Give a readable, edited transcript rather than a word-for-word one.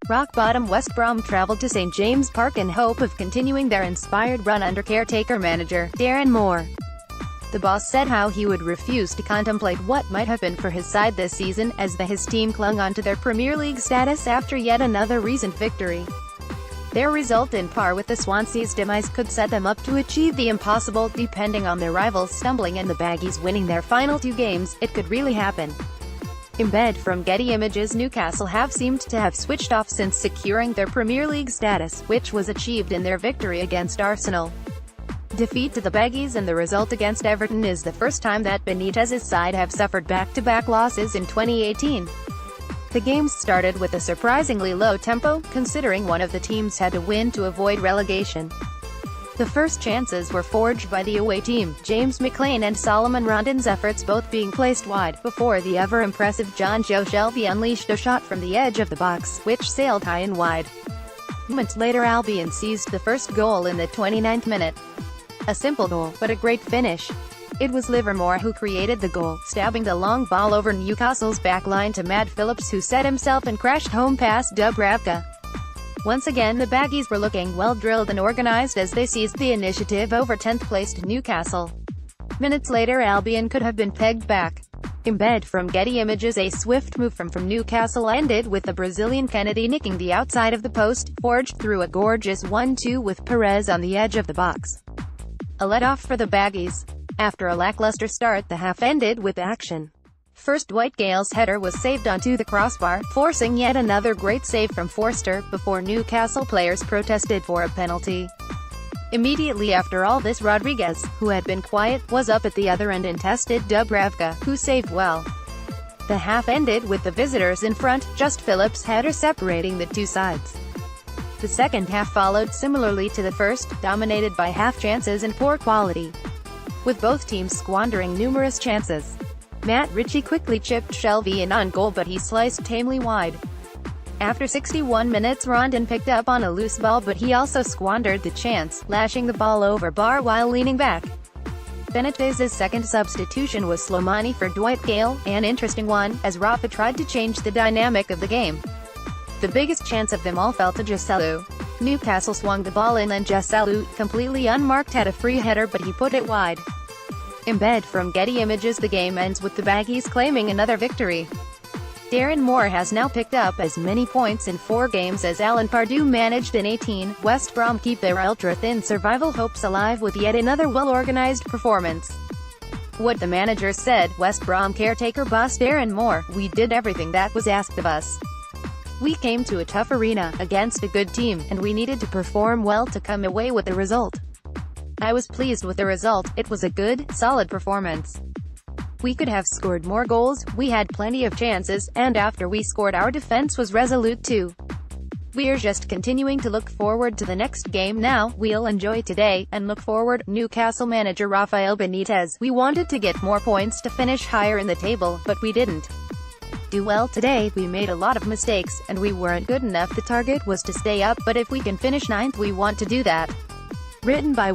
Rock-bottom West Brom travelled to St James' Park in hope of continuing their inspired run under caretaker manager Darren Moore. The boss said how he would refuse to contemplate what might have been for his side this season, as his team clung on to their Premier League status after yet another recent victory. Their result, in par with the Swansea's demise, could set them up to achieve the impossible. Depending on their rivals stumbling and the Baggies winning their final 2 games, it could really happen. Embed from Getty Images. Newcastle have seemed to have switched off since securing their Premier League status, which was achieved in their victory against Arsenal. Defeat to the Baggies and the result against Everton is the first time that Benitez's side have suffered back-to-back losses in 2018. The games started with a surprisingly low tempo, considering one of the teams had to win to avoid relegation. The first chances were forged by the away team, James McLean and Solomon Rondon's efforts both being placed wide, before the ever-impressive John Joe Shelvey unleashed a shot from the edge of the box, which sailed high and wide. Moments later, Albion seized the first goal in the 29th minute. A simple goal, but a great finish. It was Livermore who created the goal, stabbing the long ball over Newcastle's backline to Matt Phillips, who set himself and crashed home past Dubravka. Once again, the Baggies were looking well-drilled and organised as they seized the initiative over 10th-placed Newcastle. Minutes later, Albion could have been pegged back. Embed from Getty Images. A swift move from Newcastle ended with the Brazilian Kennedy nicking the outside of the post, forged through a gorgeous 1-2 with Perez on the edge of the box. A let-off for the Baggies. After a lackluster start, the half ended with action. First, Dwight Gale's header was saved onto the crossbar, forcing yet another great save from Forster, before Newcastle players protested for a penalty. Immediately after all this, Rodriguez, who had been quiet, was up at the other end and tested Dubravka, who saved well. The half ended with the visitors in front, just Phillips' header separating the two sides. The second half followed similarly to the first, dominated by half chances and poor quality, with both teams squandering numerous chances. Matt Ritchie quickly chipped Shelvey in on goal, but he sliced tamely wide. After 61 minutes, Rondon picked up on a loose ball, but he also squandered the chance, lashing the ball over bar while leaning back. Benitez's second substitution was Slimani for Dwight Gale, an interesting one, as Rafa tried to change the dynamic of the game. The biggest chance of them all fell to Joselu. Newcastle swung the ball in and Joselu, completely unmarked, had a free header, but he put it wide. Embed from Getty Images. The game ends with the Baggies claiming another victory. Darren Moore has now picked up as many points in 4 games as Alan Pardew managed in 18. West Brom keep their ultra-thin survival hopes alive with yet another well-organised performance. What the manager said, West Brom caretaker boss Darren Moore: "We did everything that was asked of us. We came to a tough arena, against a good team, and we needed to perform well to come away with the result. I was pleased with the result. It was a good, solid performance. We could have scored more goals, we had plenty of chances, and after we scored, our defense was resolute too. We're just continuing to look forward to the next game now. We'll enjoy today, and look forward." Newcastle manager Rafael Benitez: "We wanted to get more points to finish higher in the table, but we didn't do well today. We made a lot of mistakes, and we weren't good enough. The target was to stay up, but if we can finish 9th, we want to do that." Written by